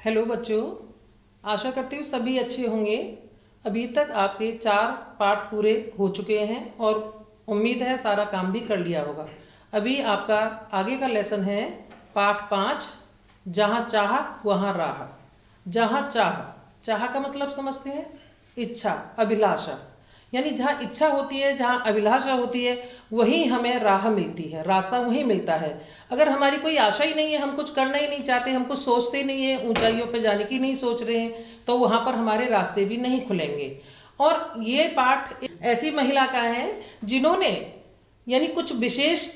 Hello बच्चों, आशा करती हूँ सभी अच्छे होंगे। अभी तक आपके 4 पाठ पूरे हो चुके हैं और उम्मीद है सारा काम भी कर लिया होगा। अभी आपका आगे का लेसन है पाठ 5, जहाँ चाह वहाँ राह। जहाँ चाह, चाह का मतलब समझते हैं? इच्छा, अभिलाषा। यानी जहाँ इच्छा होती है, जहाँ अभिलाषा होती है, वहीं हमें राह मिलती है, रास्ता वहीं मिलता है। अगर हमारी कोई आशा ही नहीं है, हम कुछ करना ही नहीं चाहते, हम कुछ सोचते ही नहीं है, ऊंचाइयों पर जाने की नहीं सोच रहे हैं, तो वहाँ पर हमारे रास्ते भी नहीं खुलेंगे। और ये पाठ ऐसी महिला का है जिन्होंने यानी कुछ विशेष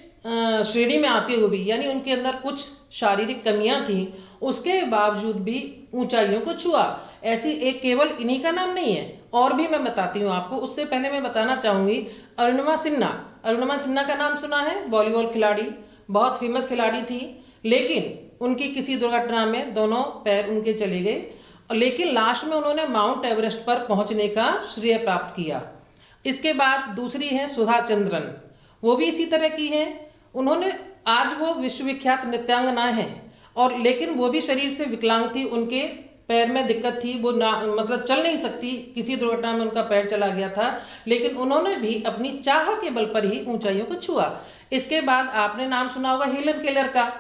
श्रेणी में आते हुए भी, यानी उनके अंदर कुछ शारीरिक कमियां थी, उसके बावजूद भी ऊंचाइयों को छुआ। ऐसी एक केवल इन्हीं का नाम नहीं है, और भी मैं बताती हूँ आपको। उससे पहले मैं बताना चाहूंगी अरुणिमा सिन्हा। अरुणिमा सिन्हा का नाम सुना है? वॉलीबॉल खिलाड़ी, बहुत फेमस खिलाड़ी थी। लेकिन उनकी किसी दुर्घटना में दोनों पैर उनके चले गए, लेकिन लास्ट में उन्होंने माउंट एवरेस्ट पर पहुंचने का श्रेय प्राप्त किया। इसके बाद दूसरी है सुधा चंद्रन, वो भी इसी तरह की हैं। उन्होंने आज वो विश्वविख्यात नृत्यांगना हैं, और लेकिन वो भी शरीर से विकलांग थी, उनके पैर में दिक्कत थी, वो ना मतलब चल नहीं सकती, किसी दुर्घटना में उनका पैर चला गया था। लेकिन उन्होंने भी अपनी चाह के बल पर ही ऊंचाइयों को छुआ। इसके बाद आपने नाम सुना होगा हेलन केलर का।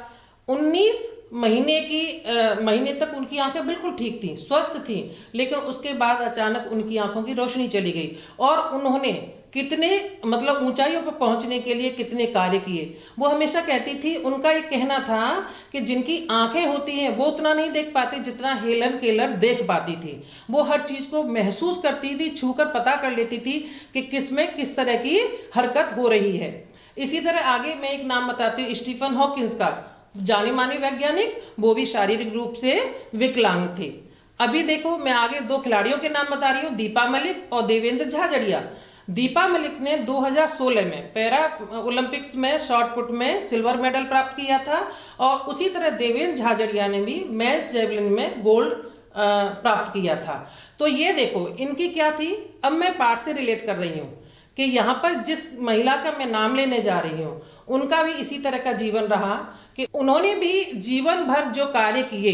19 महीने तक उनकी आंखें बिल्कुल ठीक थी, स्वस्थ थी, लेकिन उसके बाद अचानक उनकी आंखों की रोशनी चली गई। और उन्होंने कितने मतलब ऊंचाइयों पर पहुंचने के लिए कितने कार्य किए। वो हमेशा कहती थी, उनका एक कहना था कि जिनकी आंखें होती हैं वो उतना नहीं देख पाती जितना हेलन केलर देख पाती थी। वो हर चीज को महसूस करती थी, छूकर पता कर लेती थी कि किस में किस तरह की हरकत हो रही है। इसी तरह आगे मैं एक नाम बताती हूँ, स्टीफन हॉकिंस का, जाने माने वैज्ञानिक, वो भी शारीरिक रूप से विकलांग थे। अभी देखो, मैं आगे 2 खिलाड़ियों के नाम बता रही हूँ, दीपा मलिक और देवेंद्र झाझड़िया। दीपा मलिक ने 2016 में पैरा ओलंपिक्स में शॉट पुट में सिल्वर मेडल प्राप्त किया था, और उसी तरह देवेंद्र झाझड़िया ने भी मेंस जेवलिन में गोल्ड प्राप्त किया था। तो ये देखो इनकी क्या थी। अब मैं पाठ से रिलेट कर रही हूँ कि यहाँ पर जिस महिला का मैं नाम लेने जा रही हूँ, उनका भी इसी तरह का जीवन रहा कि उन्होंने भी जीवन भर जो कार्य किए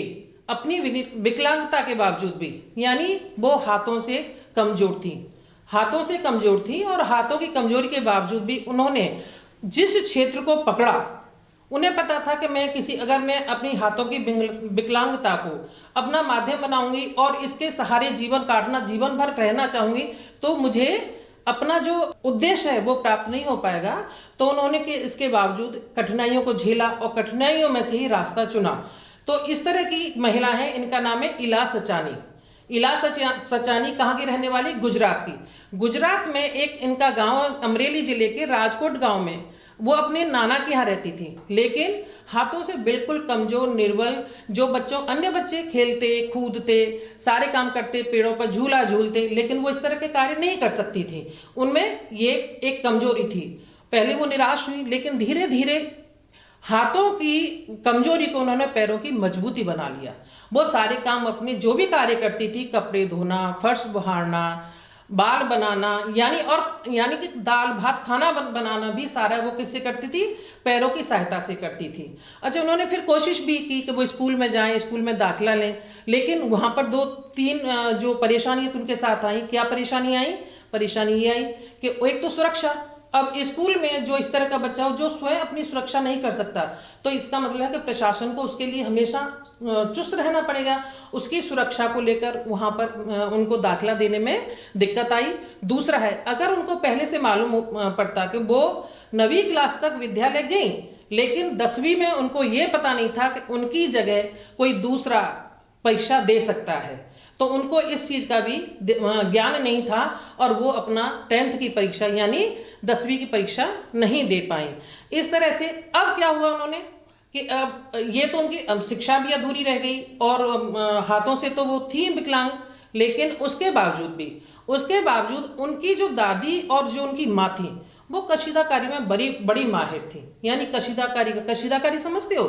अपनी विकलांगता के बावजूद भी, यानी वो हाथों से कमजोर थी, हाथों से कमजोर थी, और हाथों की कमजोरी के बावजूद भी उन्होंने जिस क्षेत्र को पकड़ा, उन्हें पता था कि अगर मैं अपनी हाथों की विकलांगता को अपना माध्यम बनाऊंगी और इसके सहारे जीवन काटना, जीवन भर रहना चाहूंगी, तो मुझे अपना जो उद्देश्य है वो प्राप्त नहीं हो पाएगा। तो उन्होंने इसके बावजूद कठिनाइयों को झेला और कठिनाइयों में से ही रास्ता चुना। तो इस तरह की महिला है, इनका नाम है इला सचानी। इला सचानी कहाँ की रहने वाली? गुजरात की। गुजरात में एक इनका गांव, अमरेली जिले के राजकोट गांव में वो अपने नाना के यहाँ रहती थी, लेकिन हाथों से बिल्कुल कमजोर, निर्बल, जो अन्य बच्चे खेलते कूदते सारे काम करते, पेड़ों पर झूला झूलते, लेकिन वो इस तरह के कार्य नहीं कर सकती थी। उनमें ये एक कमजोरी थी। पहले वो निराश हुई, लेकिन धीरे धीरे हाथों की कमजोरी को उन्होंने पैरों की मजबूती बना लिया। वो सारे काम अपने जो भी कार्य करती थी, कपड़े धोना, फर्श बहारना, बाल बनाना, यानी कि दाल भात खाना बनाना भी सारा वो किससे करती थी? पैरों की सहायता से करती थी। अच्छा, उन्होंने फिर कोशिश भी की कि वो स्कूल में जाएं, स्कूल में दाखिला लें, लेकिन वहां पर 2-3 जो परेशानियां उनके साथ आई। क्या परेशानी आई? परेशानी ये आई कि एक तो सुरक्षा। अब स्कूल में जो इस तरह का बच्चा हो जो स्वयं अपनी सुरक्षा नहीं कर सकता, तो इसका मतलब है कि प्रशासन को उसके लिए हमेशा चुस्त रहना पड़ेगा। उसकी सुरक्षा को लेकर वहां पर उनको दाखिला देने में दिक्कत आई। दूसरा है, अगर उनको पहले से मालूम पड़ता कि वो 9वीं क्लास तक विद्यालय गई, लेकिन 10वीं में उनको ये पता नहीं था कि उनकी जगह कोई दूसरा परीक्षा दे सकता है, तो उनको इस चीज का भी ज्ञान नहीं था, और वो अपना 10th की परीक्षा यानी 10वीं की परीक्षा नहीं दे पाई। इस तरह से अब क्या हुआ उन्होंने कि अब ये तो उनकी शिक्षा भी अधूरी रह गई, और हाथों से तो वो थी विकलांग, लेकिन उसके बावजूद उनकी जो दादी और जो उनकी माँ थी, वो कशीदाकारी में बड़ी माहिर थी। यानी कशीदाकारी समझते हो?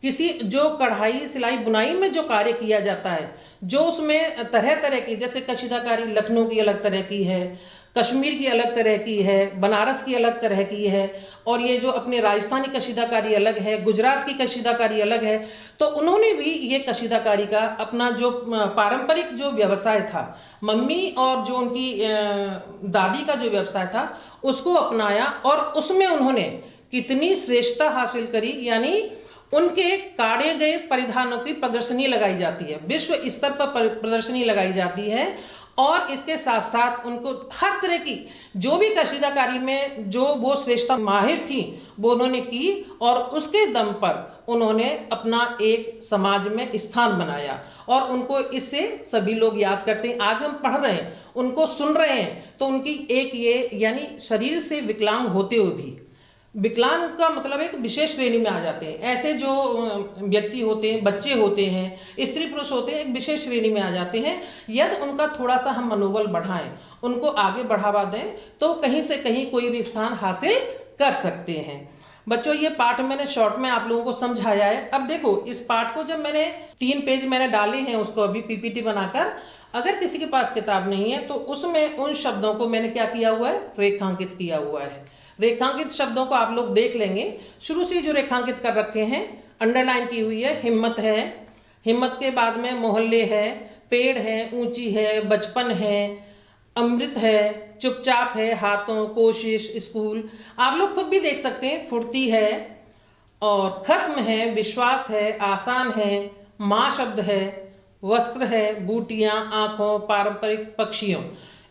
किसी जो कढ़ाई सिलाई बुनाई में जो कार्य किया जाता है, जो उसमें तरह तरह की, जैसे कशीदाकारी लखनऊ की अलग तरह की है, कश्मीर की अलग तरह की है, बनारस की अलग तरह की है, और ये जो अपने राजस्थानी कशीदाकारी अलग है, गुजरात की कशीदाकारी अलग है। तो उन्होंने भी ये कशीदाकारी का अपना जो पारंपरिक जो व्यवसाय था, मम्मी और जो उनकी दादी का जो व्यवसाय था, उसको अपनाया और उसमें उन्होंने कितनी श्रेष्ठता हासिल करी। यानी उनके काढ़े गए परिधानों की प्रदर्शनी लगाई जाती है, विश्व स्तर पर प्रदर्शनी लगाई जाती है, और इसके साथ साथ उनको हर तरह की जो भी कशीदाकारी में जो वो श्रेष्ठता माहिर थी वो उन्होंने की, और उसके दम पर उन्होंने अपना एक समाज में स्थान बनाया, और उनको इससे सभी लोग याद करते हैं। आज हम पढ़ रहे हैं, उनको सुन रहे हैं, तो उनकी एक ये यानी शरीर से विकलांग होते हुए भी, विकलांग का मतलब एक विशेष श्रेणी में आ जाते हैं, ऐसे जो व्यक्ति होते हैं, बच्चे होते हैं, स्त्री पुरुष होते हैं, एक विशेष श्रेणी में आ जाते हैं। यदि उनका थोड़ा सा हम मनोबल बढ़ाएं, उनको आगे बढ़ावा दें, तो कहीं से कहीं कोई भी स्थान हासिल कर सकते हैं। बच्चों, ये पाठ मैंने शॉर्ट में आप लोगों को समझाया है। अब देखो, इस पाठ को जब मैंने 3 पेज मैंने डाले हैं उसको अभी पीपीटी बनाकर, अगर किसी के पास किताब नहीं है तो उसमें उन शब्दों को मैंने क्या किया हुआ है, रेखांकित किया हुआ है। रेखांकित शब्दों को आप लोग देख लेंगे। शुरू से जो रेखांकित कर रखे हैं, अंडरलाइन की हुई है, हिम्मत है, हिम्मत के बाद में मोहल्ले है, पेड़ है, ऊंची है, बचपन है, अमृत है, चुपचाप है, हाथों, कोशिश, स्कूल, आप लोग खुद भी देख सकते हैं, फुर्ती है, और खत्म है, विश्वास है, आसान है, माँ शब्द है, वस्त्र है, बूटियां, आंखों, पारंपरिक, पक्षियों।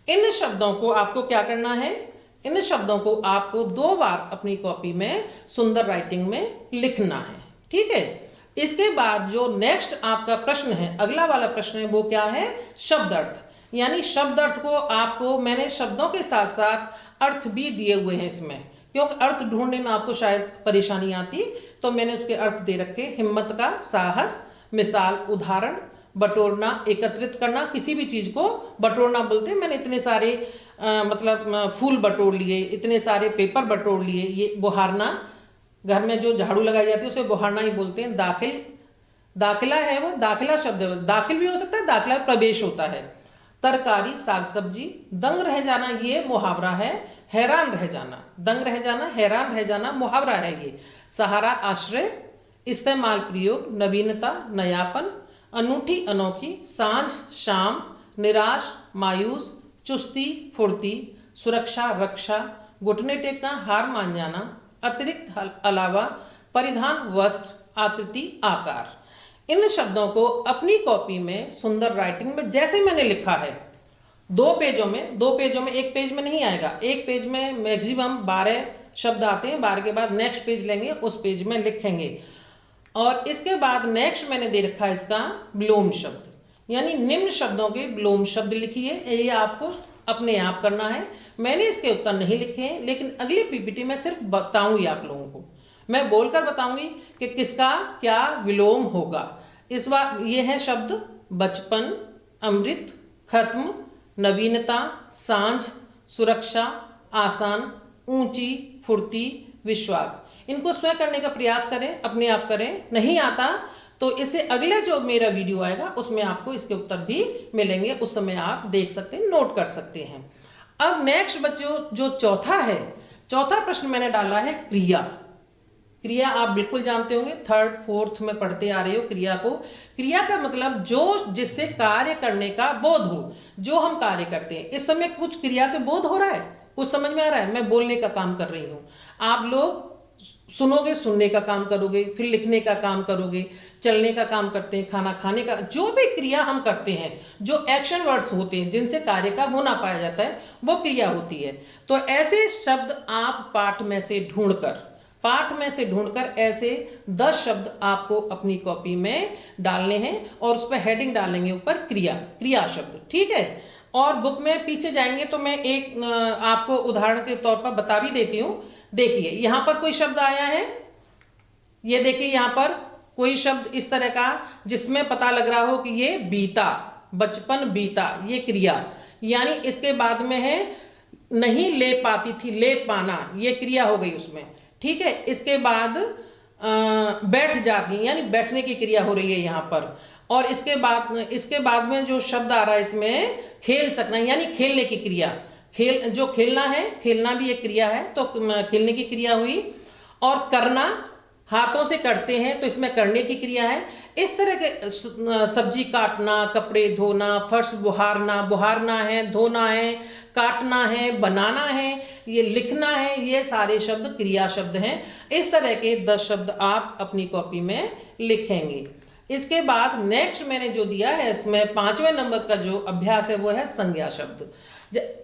इन शब्दों को आपको क्या करना है, इन शब्दों को आपको 2 बार अपनी कॉपी में सुंदर राइटिंग में लिखना है। ठीक है। इसके बाद जो नेक्स्ट आपका प्रश्न है, अगला वाला प्रश्न है, वो क्या है, शब्द अर्थ। यानी शब्द अर्थ को आपको मैंने शब्दों के साथ साथ अर्थ भी दिए हुए हैं इसमें, क्योंकि अर्थ ढूंढने में आपको शायद परेशानी आती, तो मैंने उसके अर्थ दे रखे। हिम्मत का साहस, मिसाल, उदाहरण, बटोरना, एकत्रित करना, किसी भी चीज को बटोरना बोलते हैं। मैंने इतने सारे मतलब फूल बटोर लिए, इतने सारे पेपर बटोर लिए। ये बुहारना, घर में जो झाड़ू लगाई जाती है उसे बुहारना ही बोलते हैं। दाखिल, दाखिला है वो, दाखिला शब्द है, दाखिल भी हो सकता है, दाखिला प्रवेश होता है। तरकारी, साग सब्जी। दंग रह जाना, ये मुहावरा है। हैरान रह जाना, दंग रह जाना, हैरान रह जाना मुहावरा है ये। सहारा, आश्रय। इस्तेमाल, प्रयोग, नवीनता, नयापन, अनूठी, अनोखी। सांझ, शाम। निराश, मायूस। चुस्ती, फुर्ती। सुरक्षा, रक्षा। घुटने टेकना, हार मान जाना। अतिरिक्त, अलावा। परिधान, वस्त्र। आकृति, आकार। इन शब्दों को अपनी कॉपी में सुंदर राइटिंग में जैसे मैंने लिखा है, 2 पेजों में, 2 पेजों में, एक पेज में नहीं आएगा, एक पेज में मैक्सिमम 12 शब्द आते हैं। 12 के बाद नेक्स्ट पेज लेंगे, उस पेज में लिखेंगे। और इसके बाद नेक्स्ट मैंने दे रखा है इसका विलोम शब्द, यानी निम्न शब्दों के विलोम शब्द लिखिए। ये आपको अपने आप करना है। मैंने इसके उत्तर नहीं लिखे हैं, लेकिन अगली पीपीटी में सिर्फ बताऊंगी आप लोगों को, मैं बोलकर बताऊंगी कि किसका क्या विलोम होगा। इस बार ये है शब्द बचपन, अमृत, खत्म, नवीनता, सांझ, सुरक्षा, आसान, ऊंची, फुर्ती, विश्वास। इनको स्वयं करने का प्रयास करें, अपने आप करें। नहीं आता तो इससे अगले जो मेरा वीडियो आएगा उसमें आपको इसके उत्तर भी मिलेंगे, उस समय आप देख सकते हैं, नोट कर सकते हैं। अब नेक्स्ट बच्चों जो चौथा है, चौथा प्रश्न मैंने डाला है क्रिया। क्रिया आप बिल्कुल जानते होंगे, 3rd 4th में पढ़ते आ रहे हो क्रिया को। क्रिया का मतलब जो जिससे कार्य करने का बोध हो, जो हम कार्य करते हैं। इस समय कुछ क्रिया से बोध हो रहा है, कुछ समझ में आ रहा है। मैं बोलने का काम कर रही हूँ, आप लोग सुनोगे, सुनने का काम करोगे, फिर लिखने का काम करोगे, चलने का काम करते हैं, खाना खाने का, जो भी क्रिया हम करते हैं, जो एक्शन वर्ड्स होते हैं जिनसे कार्य का होना पाया जाता है, वो क्रिया होती है। तो ऐसे शब्द आप पाठ में से ढूंढकर ऐसे 10 शब्द आपको अपनी कॉपी में डालने हैं, और उस पर हेडिंग डालेंगे ऊपर क्रिया शब्द। ठीक है। और बुक में पीछे जाएंगे तो मैं एक आपको उदाहरण के तौर पर बता भी देती हूँ। देखिए यहां पर कोई शब्द आया है, ये देखिए यहां पर कोई शब्द इस तरह का जिसमें पता लग रहा हो कि ये बीता, बचपन बीता, ये क्रिया। यानी इसके बाद में है नहीं ले पाती थी, ले पाना, ये क्रिया हो गई उसमें। ठीक है। इसके बाद बैठ जाती, यानी बैठने की क्रिया हो रही है यहां पर। और इसके बाद में जो शब्द आ रहा है इसमें खेल सकना, यानी खेलने की क्रिया। जो खेलना है, खेलना भी एक क्रिया है, तो खेलने की क्रिया हुई। और करना, हाथों से करते हैं तो इसमें करने की क्रिया है। इस तरह के सब्जी काटना, कपड़े धोना, फर्श बुहारना, बुहारना है, धोना है, काटना है, बनाना है, ये लिखना है, ये सारे शब्द क्रिया शब्द हैं। इस तरह के 10 शब्द आप अपनी कॉपी में लिखेंगे। इसके बाद नेक्स्ट मैंने जो दिया है, इसमें 5वें नंबर का जो अभ्यास है वो है संज्ञा शब्द।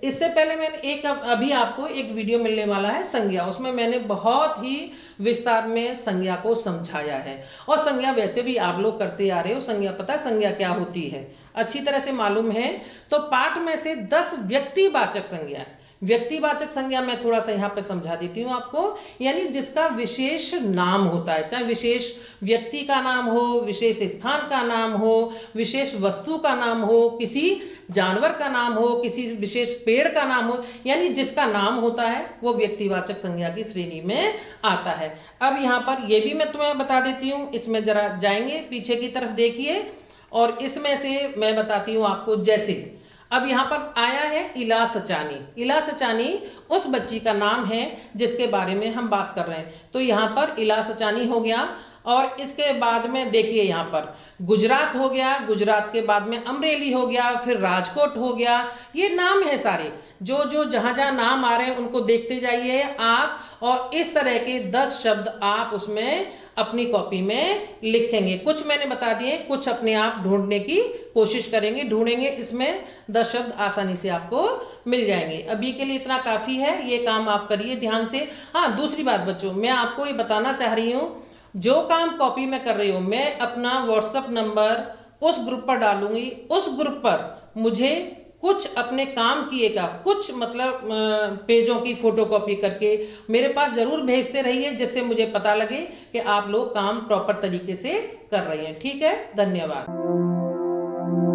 इससे पहले मैंने अभी आपको एक वीडियो मिलने वाला है संज्ञा, उसमें मैंने बहुत ही विस्तार में संज्ञा को समझाया है। और संज्ञा वैसे भी आप लोग करते आ रहे हो, संज्ञा पता है संज्ञा क्या होती है, अच्छी तरह से मालूम है। तो पाठ में से 10 व्यक्तिवाचक संज्ञा, व्यक्तिवाचक संज्ञा मैं थोड़ा सा यहाँ पे समझा देती हूँ आपको, यानी जिसका विशेष नाम होता है, चाहे विशेष व्यक्ति का नाम हो, विशेष स्थान का नाम हो, विशेष वस्तु का नाम हो, किसी जानवर का नाम हो, किसी विशेष पेड़ का नाम हो, यानी जिसका नाम होता है वो व्यक्तिवाचक संज्ञा की श्रेणी में आता है। अब यहाँ पर ये भी मैं तुम्हें बता देती हूँ, इसमें जरा जाएंगे पीछे की तरफ देखिए, और इसमें से मैं बताती हूँ आपको। जैसे अब यहाँ पर आया है इला सचानी, इला सचानी उस बच्ची का नाम है जिसके बारे में हम बात कर रहे हैं। तो यहाँ पर इला सचानी हो गया, और इसके बाद में देखिए यहाँ पर गुजरात हो गया, गुजरात के बाद में अमरेली हो गया, फिर राजकोट हो गया। ये नाम है सारे, जो जो जहाँ जहाँ नाम आ रहे हैं उनको देखते जाइए आप, और इस तरह के 10 शब्द आप उसमें अपनी कॉपी में लिखेंगे। कुछ मैंने बता दिए, कुछ अपने आप ढूंढने की कोशिश करेंगे, ढूंढेंगे, इसमें 10 शब्द आसानी से आपको मिल जाएंगे। अभी के लिए इतना काफी है, ये काम आप करिए ध्यान से। हाँ, दूसरी बात बच्चों, मैं आपको ये बताना चाह रही हूँ, जो काम कॉपी में कर रही हूँ मैं अपना व्हाट्सएप नंबर उस ग्रुप पर डालूंगी, उस ग्रुप पर मुझे कुछ अपने काम किए का कुछ मतलब पेजों की फोटोकॉपी करके मेरे पास जरूर भेजते रहिए, जिससे मुझे पता लगे कि आप लोग काम प्रॉपर तरीके से कर रहे हैं। ठीक है, धन्यवाद।